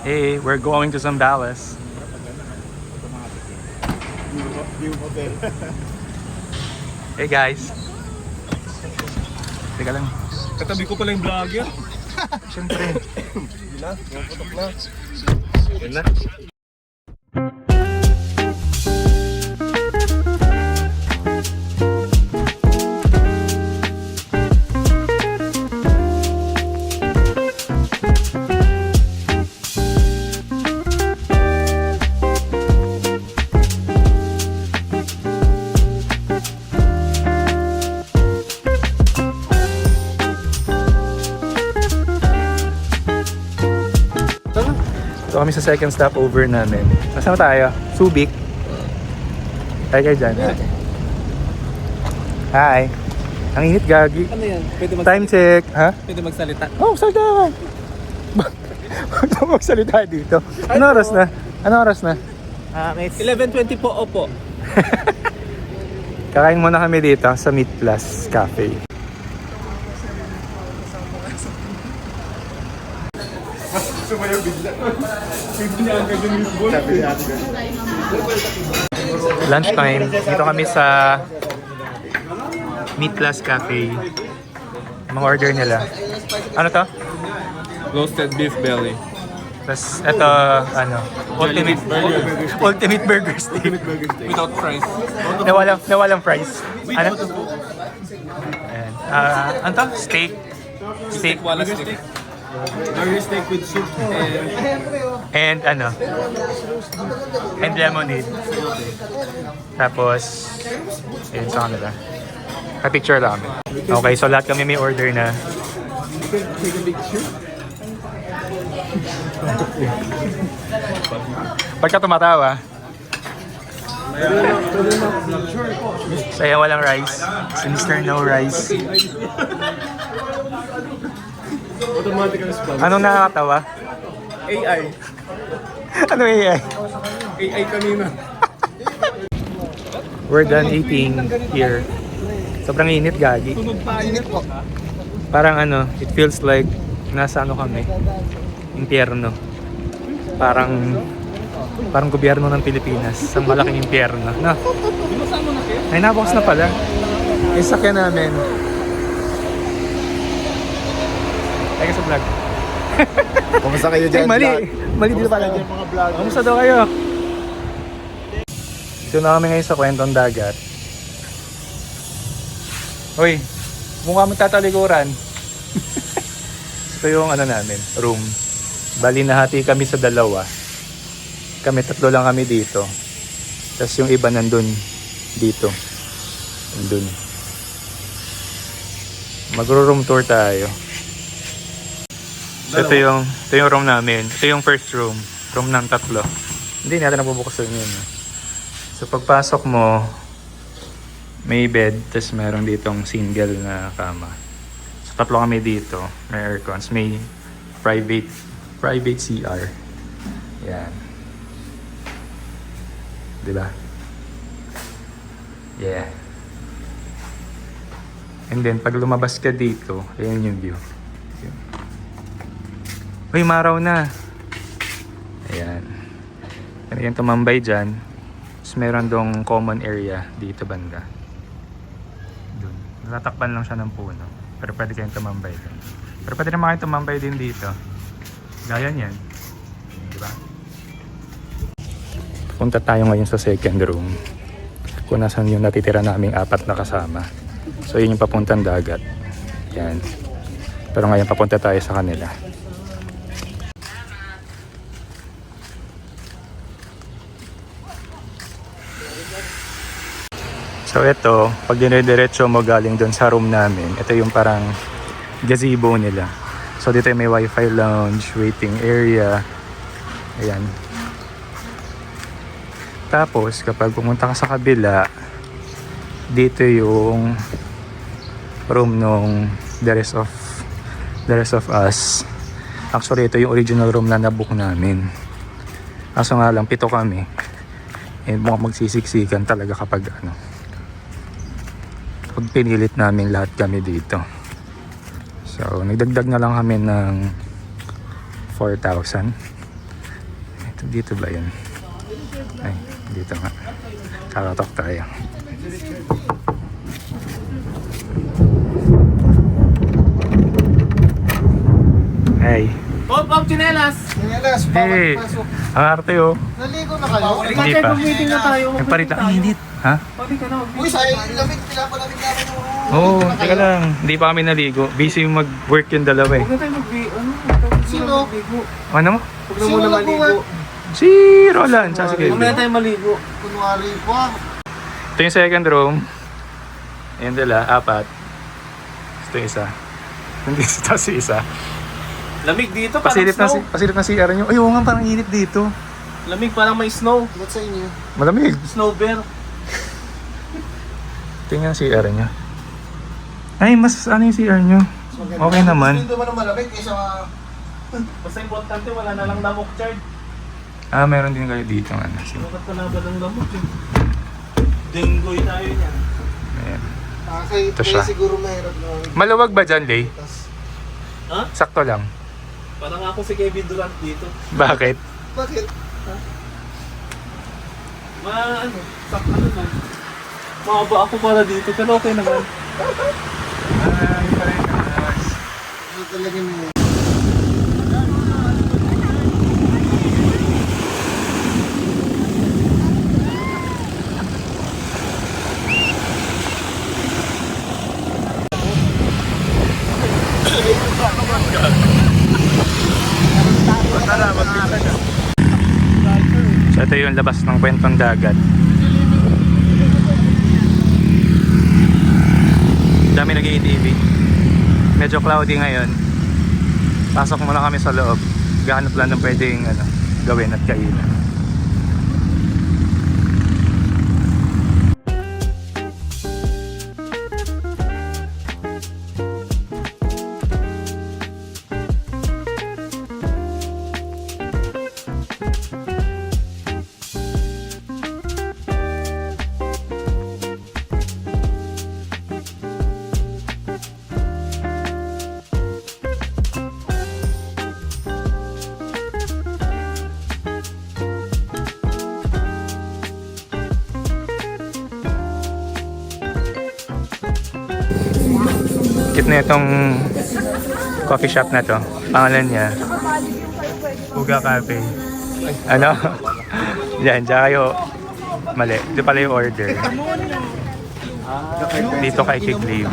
Hey, we're going to Zambales. Hey guys. Teka lang. Katabi ko pala yung vlogger. Siyempre. Hindi na, putok na. Yan na. So kami sa second stopover namin. Nasaan tayo? Subic. Hi kayo dyan. Hi. Ang init gagi. Ano yan? Pwede Time check. Ha? Pwede magsalita. Oh, salita ka. Huwag na magsalita dito. Anong oras na? Anong oras na? 11:20 po, opo. Kakain muna kami dito sa Meat Plus Cafe. Sumayaw bigla. Hindi niya agad yung meatball. Sabi niya agad. Lunchtime. Dito kami sa Meat Plus Cafe. Mga order nila. Ano to? Roasted beef belly. Tapos ito, ano, Ultimate Burger Steak. Without fries. Na walang price. Ano? Ayan. Ano to? Steak. Steak. Wala steak. Burger steak with soup And ano? And lemonade. Tapos, ayun sa kanila. Pa-picture lang kami. Okay, so lahat kami may order na. Take a picture. Pagka tumatawa. So ayan, walang rice. Si Mr. No Rice. Automatically spam. Anong nakakatawa? AI. Ano AI? AI kanina. We're done eating here. Sobrang init, gagi. Tunog pa init po. Parang ano, it feels like nasa ano kami, impyerno. Parang gobyerno ng Pilipinas, ang malaking impyerno. No? Binasa mo na kayo? Ay, nabox na pala. Yung sakyan namin. Ay, sa vlog. Kumusta kayo Ay, dyan? mali dito pala. Mga vlog. Kamusta daw kayo? Dito na kami ngayon sa kwentong dagat. Uy, mukha magtatalikuran. Ito yung ano namin, room. Bali nahati kami sa dalawa. Kami tatlo lang kami dito. Tapos yung iba nandun dito. Nandun. Magro-room tour tayo. So, ito yung room namin. Ito yung first room. Room ng tatlo. Hindi natin nabubukasan yun. So pagpasok mo, may bed, tapos meron ditong single na kama. So tatlo kami dito. May aircons, may private CR. Yan. Diba? Yeah. And then pag lumabas ka dito, ayan yung view. Uy, maraw na. Ayan. Pwede kayong tumambay dyan. Tapos meron dong common area dito banda. Dun. Natatakpan lang siya ng puno. Pero pwede kayong tumambay dun. Pero pwede naman kayong tumambay din dito. Gaya niyan. Diba? Punta tayo ngayon sa second room. Kung nasan yung natitira naming 4 na kasama. So yun yung papuntang dagat. Yan. Pero ngayon papunta tayo sa kanila. So ito, pag dinediretso mo galing doon sa room namin, ito yung parang gazebo nila. So dito may wifi lounge, waiting area. Ayan. Tapos kapag pumunta ka sa kabila, dito yung room nung the rest of us. Actually ito yung original room na nabook namin. Kaso nga lang 7 kami. And mukhang magsisiksikan talaga kapag ano. Pag pinilit namin lahat kami dito. So, nagdagdag na lang kami ng 4,000. Dito ba yun? Ay, dito nga. Kakatok tayo. Hey. Bob, chinelas! Chinelas, Hey. Ang arte oh. Naligo na kayo? Hindi pa. Meeting na tayo. Yung parita. Ang init. Ha? Pwede ka na. Uy, sayang yung lamig. Pinapalamig namin yung... Oo, teka lang. Hindi pa kami naligo. Busy yung mag-work yung dalawa eh. Huwag na tayo mag-bigo. Sino? Ano mo? Huwag na muna maligo. Si Roland, tsaka si Huwag na Kevin. tayo maligo. Kunwari pa. Ito yung second room. Ayan dala, 4. Ito yung isa. Hindi, ito si isa. Lamig dito, parang snow. Pasilip na CR nyo. Ay, oo nga, parang init dito. Lamig, parang may snow. Ba't sa inyo? Malamig. Snow bear. Tingnan yung CR nyo. Ay, mas ano yung CR nyo? Okay naman. Hindi naman ang malamig kaysa... Basta importante, wala na lang lamok, Chard. Ah, meron din kayo dito. Ano. Bakit ka na ba ng lamok eh? Denggoy tayo niyan. Ayan. Kaya Ito siya. siguro mahirap na... Maluwag ba dyan, Lay? Ha? Sakto lang. Parang ako si Kevin Durant dito. Bakit? Bakit? Ano lang. Mahaba ako para dito, pero okay naman. Ay, parehas. Ano talaga mo? So ito yung labas ng Kwentong Dagat. Dami nag-ATV. Medyo cloudy ngayon. Pasok muna kami sa loob. Gahanap lang ng pwedeng gawin at kainan. Cute na itong coffee shop na to. Pangalan niya Uga Cafe. Ano? Yan, tsaka kayo mali. Ito pala yung order. Dito kay Kick Leave.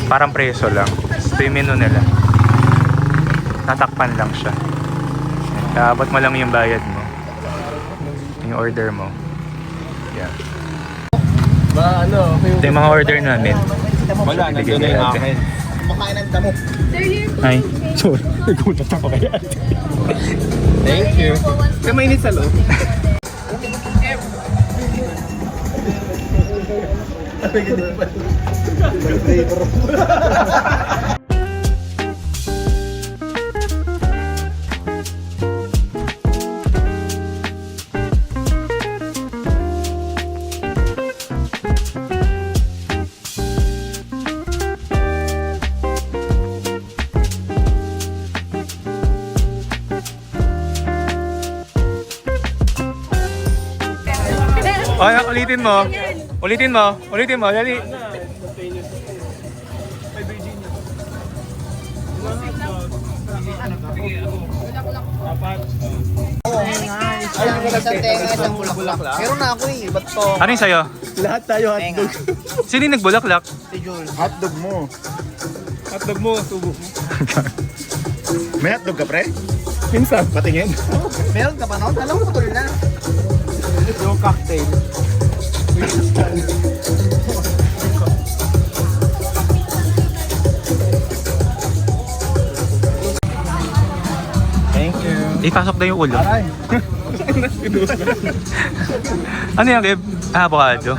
Parang preso lang. Ito yung menu nila. Tatakpan lang siya. Kaabot mo lang yung bayad mo. Yung order mo. Yan. Ito yung mga order namin. Wala, nandun na yung akin. Kumakain ng damo. Ay, sorry. Nagulat ako kaya. Thank you. Kaya mainit sa loob. Ay, ulitin mo. Ulitin mo. Ulitin mo. Dali. Ay, isang tenga, isang bulaklak. Meron na ako eh. Ba't to? Ano yung sa'yo? Lahat tayo hotdog. Sino yung nagbulaklak? Si Jules. Hotdog mo. Hotdog mo, subo mo. May hotdog ka, pre? Minsan. Patingin. Meron ka ba no? Alam ko tuloy na. Yung cocktail. Thank you. Ipasok na yung ulo. Aray. Ano yan, Kev? Ah, avocado.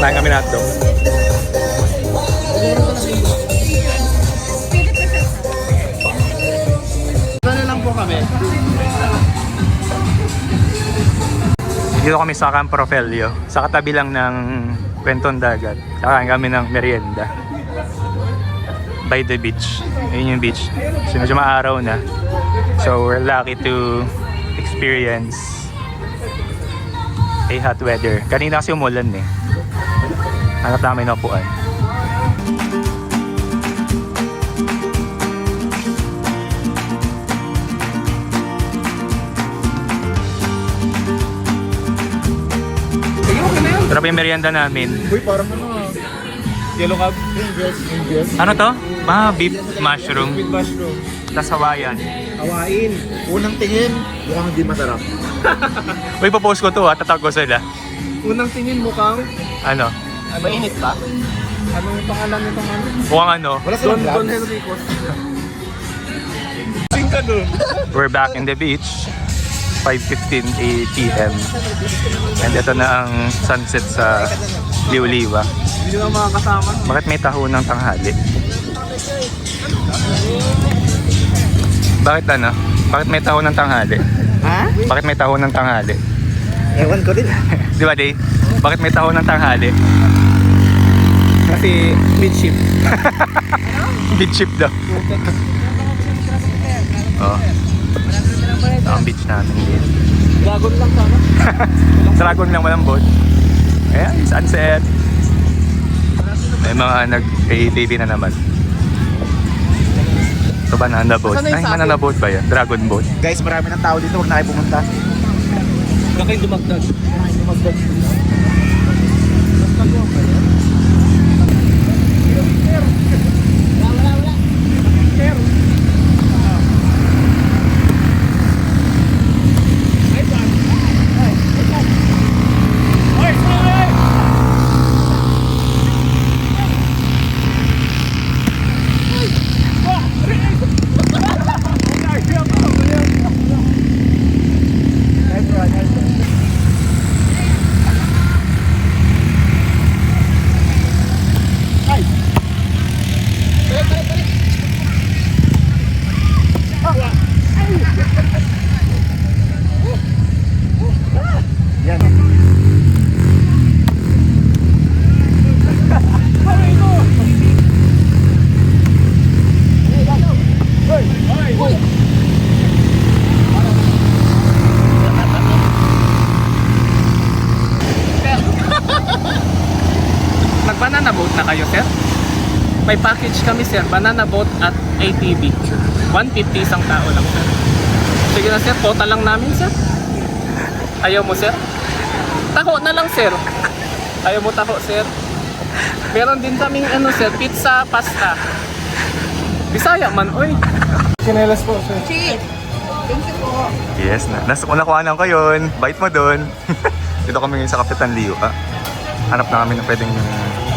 Kain kami na hotdog. Ano lang po kami? Dito kami sa Campo Rogelio. Sa katabi lang ng kwentong dagat. Kakain kami ng merienda. By the beach. Ayun yung beach. So medyo maaraw na. So we're lucky to experience a hot weather. Kanina kasi umulan eh. Hanap namin ng upuan. Sarap yung merienda namin. Uy, parang ano, yellow cab. Angels. Ano to? Beef mushroom. With mushroom. Tas Hawaiian. Hawain. Unang tingin, mukhang hindi masarap. Uy, popost ko to ha. Tatawag ko sila. Unang tingin mukhang, Ano? Mainit ba? anong pangalan nitong ano? Mukhang ano? Wala silang Don vlog. Henrico. Sing ka doon. We're back in the beach. 5:15 p.m. And ito na ang sunset sa Liuliwa. Hindi na makakasama. Bakit may taho ng tanghali? Bakit ano? Bakit may taho ng tanghali? Ha? Bakit may taho ng tanghali? Ewan ko din. Di ba, Day? Bakit may taho ng tanghali? Kasi mid-ship. Beach ship daw. Oh. Ito ang beach natin dito. Dragon lang sana. Dragon lang, walang boat. Ayan, sunset. May mga nag-ATV na naman. So, banana boat. Saan na yung Ay, banana boat ba yan? Dragon boat. Guys, marami ng tao dito. Huwag na kayo pumunta. Huwag kayong dumagdag. Nag-banana boat na kayo, sir? May package kami, sir. Banana boat at ATV. 150 isang tao lang, sir. Sige na, sir. Total lang namin, sir. Ayaw mo, sir? Taho na lang, sir. Ayaw mo taho, sir? Meron din kaming ano, sir, pizza, pasta. Bisaya man, oy. Kinelas po, sir. Yes na. Nakuhanan ko yun. Bite mo dun. Dito kami ngayon sa Kapitan Leo. Hanap na kami ng pwedeng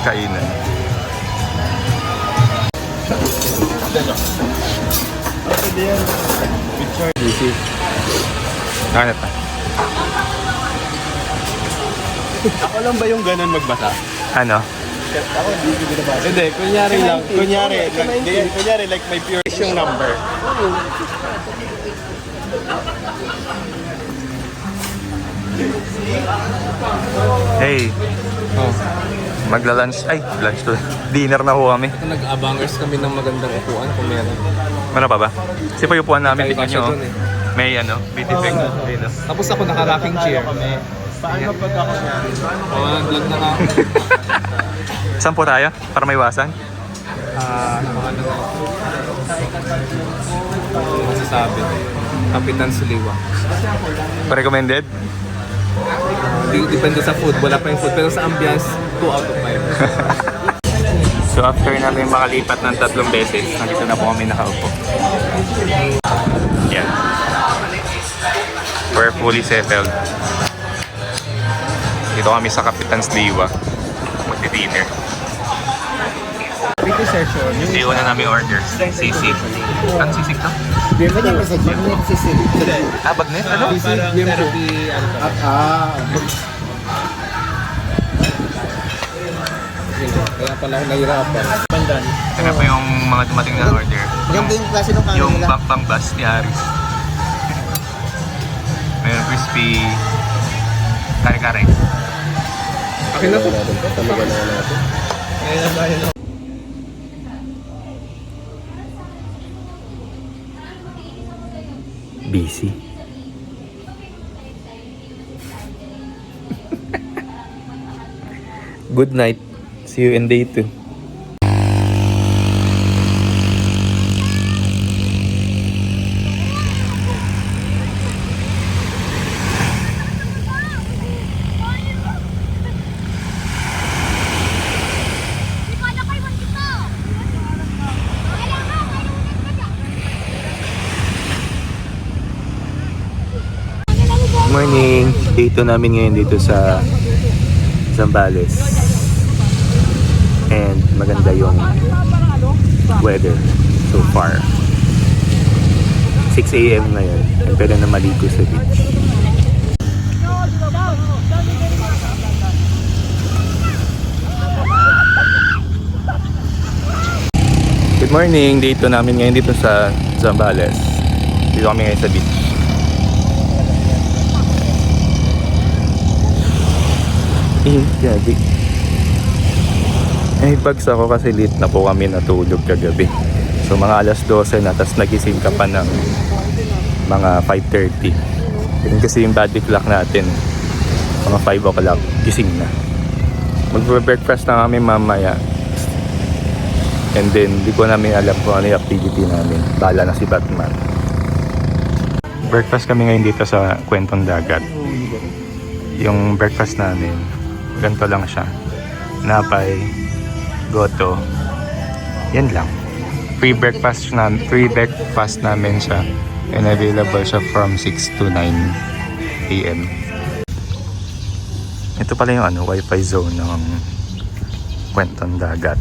kainan. Easy. Hanap na. Ako lang ba yung ganun magbasa? Ano? Hindi, kunyari lang. Kunyari like may pure yung number. Hey, Oh. magla-lunch. Ay, lunch to. Dinner na ho kami. Nag-abangers kami ng magandang upuan kung meron. Ano pa ba? Kasi pa yung upuan namin. Kakaiba Tignan siya nyo. dun eh. May ano, may defect. Dito. Tapos ako naka-rocking chair. Paano pag ako yan? Vlog na ako. Saan po tayo? Para may iwasan? Ano masasabi? Kapitan Siliwa. Pa-recommended? Depende sa food. Wala pa yung food. Pero sa ambience, 2 out of 5. So after namin makalipat ng 3 beses, nandito na po kami nakaupo. Yan. We're fully settled. Dito kami sa Kapitan's Liwa. Magdi-dinner. Pretty session. Yung una namin order, sisig. Ano sisig to? Bienvenido sa gym. Ah, bagnet? Ano? Therapy, ano to? Kaya pala ako nahirapan. Pandan. Ito po yung mga dumating na order. Maganda yung klase ng kanin Yung nila. Pampang Bus ni Aris. Mayroon crispy kare-kare. Okay na po. Busy. Good night. See you in day 2. Morning! Day 2 namin ngayon dito sa Zambales. And maganda yung weather so far. 6 AM ngayon. And pwede na maligo sa beach. Good morning! Day 2 namin ngayon dito sa Zambales. Dito kami ngayon sa beach. Gabi. Ay, bags ako kasi late na po kami natulog kagabi. So mga alas 12 na, tas nagising ka pa ng mga 5:30. Yun kasi yung body clock natin. Mga 5 o'clock, gising na. Magbe-breakfast na kami mamaya. And then, di ko namin alam kung ano yung activity namin. Bahala na si Batman. Breakfast kami ngayon dito sa Kwentong Dagat. Yung breakfast namin, ganito lang siya. Napay, goto. Yan lang. Free breakfast namin siya. And available siya from 6 to 9 AM. Ito pala yung Wi-Fi zone ng Kwentong Dagat.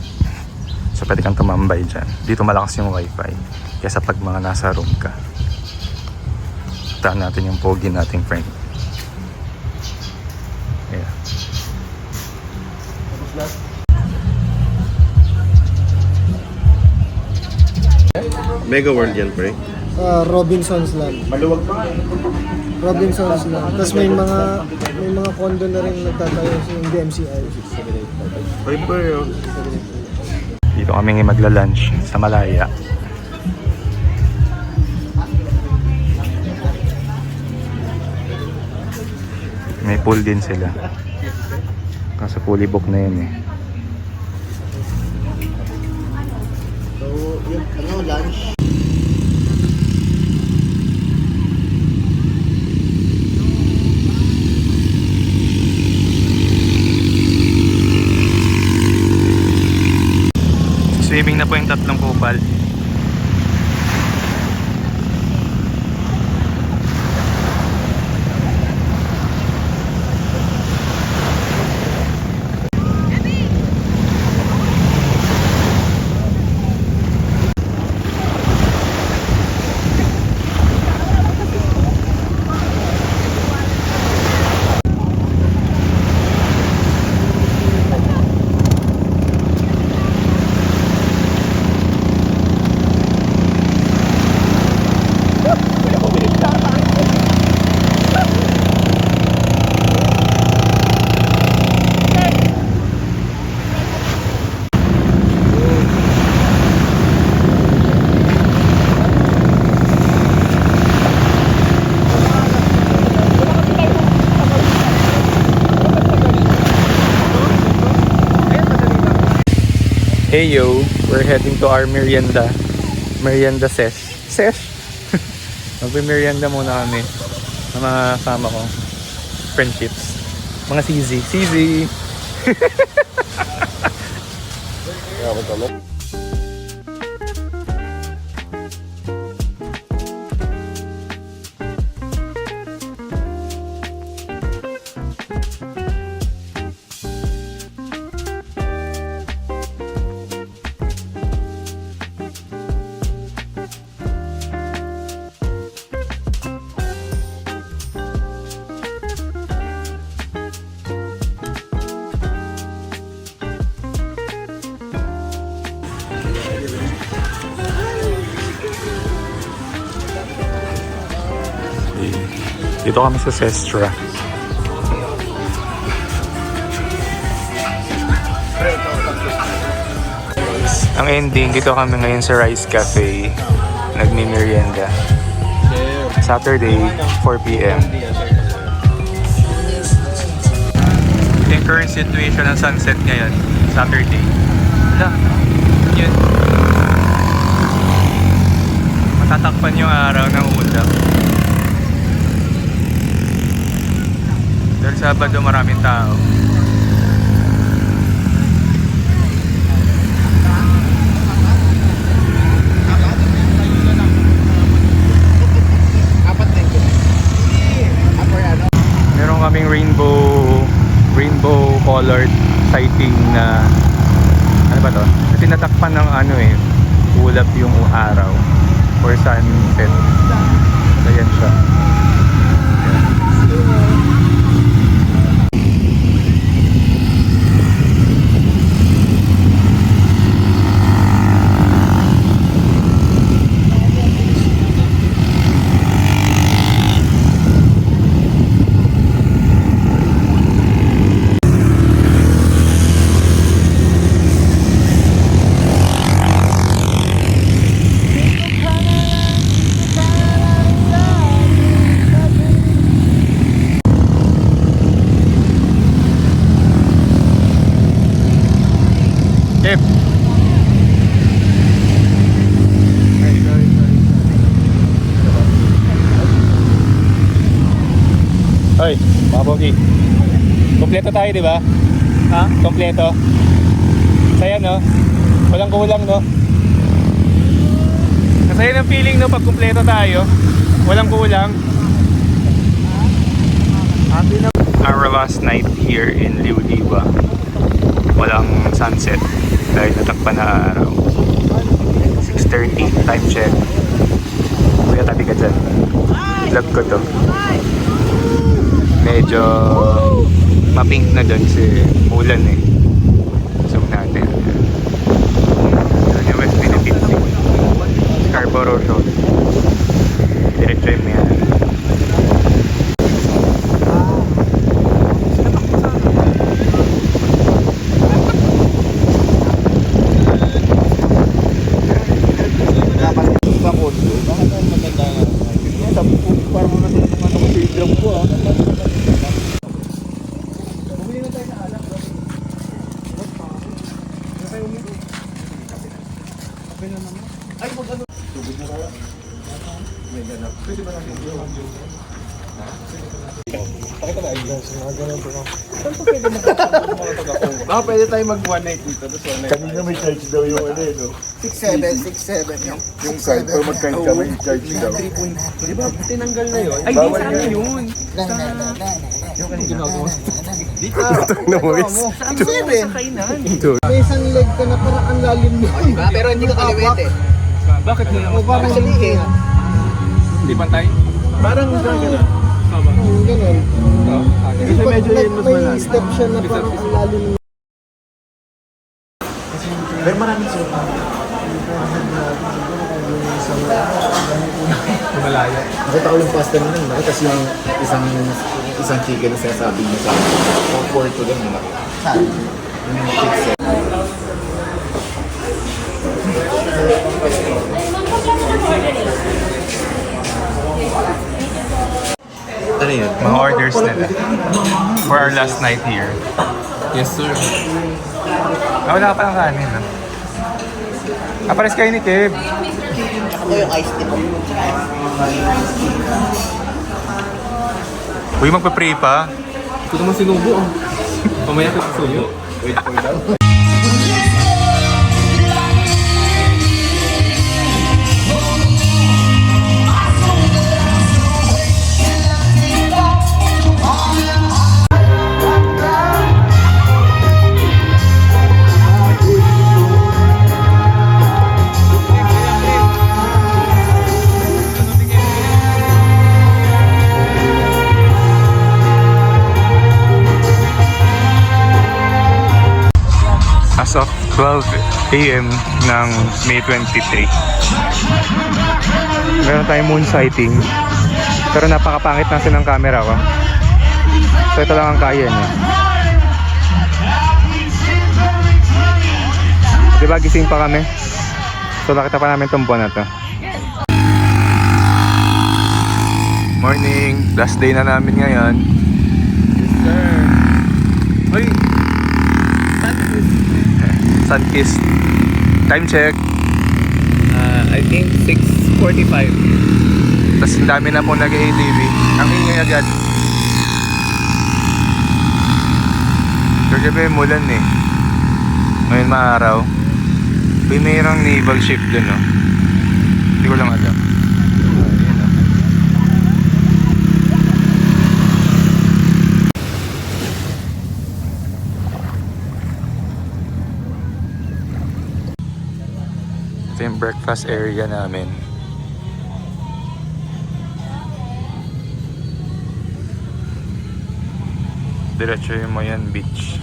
So pwede kang tumambay dyan. Dito malakas yung Wi-Fi. Kesa pag mga nasa room ka. Taan natin yung pogi nating friend. Yeah. Mega World yan, pre. Robinson's Land. Maluwag pa. Robinson's Land. Tapos may mga condo na rin nagtatayo sa DMCI. Ay, pre, oh. Dito kami ngayon magla-lunch sa Malaya. May pool din sila. Kaso fully book na yun eh. So, yung lunch. Swimming na po yung tatlong kupal. Hey yo, we're heading to our merienda. Merienda sesh. Sesh? Magbe-merienda muna kami. Ng mga kasama ko. Friendships. Mga CZ. CZ! Dito kami sa Sestra. Ang ending, dito kami ngayon sa Rice Cafe. Nagmi-merienda. Saturday, 4 p.m. Ito yung current situation ng sunset ngayon. Saturday. Wala. Yun. Matatakpan yung araw ng ulap. Dahil Sabado maraming tao. Meron kaming rainbow colored sighting na ano ba to? Tinatakpan ng ano eh, ulap yung araw or sunset. So yan siya. Tip. Hoy, mga Pogi. Kompleto tayo, di ba? Ha? Kompleto. Saya, no? Walang kulang, no? Masaya ng feeling, no? Pag kompleto tayo. Walang kulang. Our last night here in Liuliwa. Walang sunset dahil natakpan na araw. 6:30, time check. Kuya, tabi ka dyan. Vlog ko to. Medyo mapink na dyan si ulan eh. Zoom natin. Ano yung West Philippine Sea? Scarborough Shoal. Diretso yung yan. Baka pwede tayo mag one night dito. Kanina may charge daw yung ano eh, no? 6-7 yung Yung card, pero mag-card ka may charge daw. Di ba? Tinanggal na yun. Ay, di Bawal sa amin yan. yun. Yung kanina. Dito. No worries. Sa kainan. may isang leg ka na parang ang lalim mo. Pero hindi ka kaliwete. Bakit na O parang Sabihin. Hindi pantay? Parang gano'n. ganun. Kasi medyo yun mas May malalim. step siya na parang ang lalim mo. Pero maraming sopa. Malaya. Nakita ko yung pasta nila, nakita kasi yung isang chicken na sinasabi niya sa akin. Ang porto doon, nakita. Yung chicken. Ano yun? Mga orders nila. For our last night here. Yes, sir. Wala ka pa ng kanin, no? Pares kayo ni Kev. Ako yung iced tea po. Uy, magpa-pray pa. Ito naman sinubo. Pamaya ka sinubo. Wait for that. As of 12 a.m. ng May 23. Meron tayong moon sighting. Pero napakapangit na ng camera ko. So ito lang ang kaya niya. Di ba gising pa kami? So nakita pa namin itong buwan na to. Morning! Last day na namin ngayon. Yes, sir. Uy! Sunkiss. Time check. I think 6:45. Tapos ang dami na pong nag-ATV. Ang ingay agad. Kagabi mulan eh. Ngayon maaraw. May mayroong naval ship dun, no? Hindi ko lang alam. Ayan, no? Ito yung breakfast area namin. Diretso yung Mayan Beach.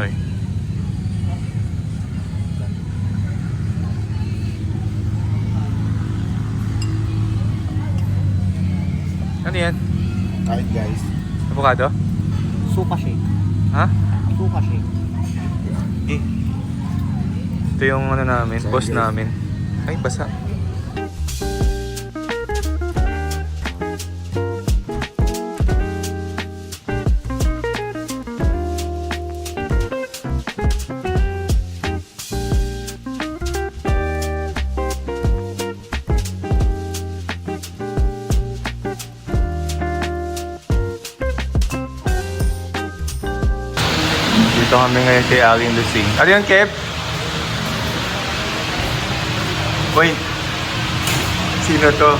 Ay. Ano yan? Kahit guys. Avocado? Suka shake. Ha? Suka shake. Eh. Ito yung ano namin, Sorry, boss guys. namin. Ay, basa. Dito kami ngayon kay Aling Lucing. Ano yan, Kev? Uy! Sino to?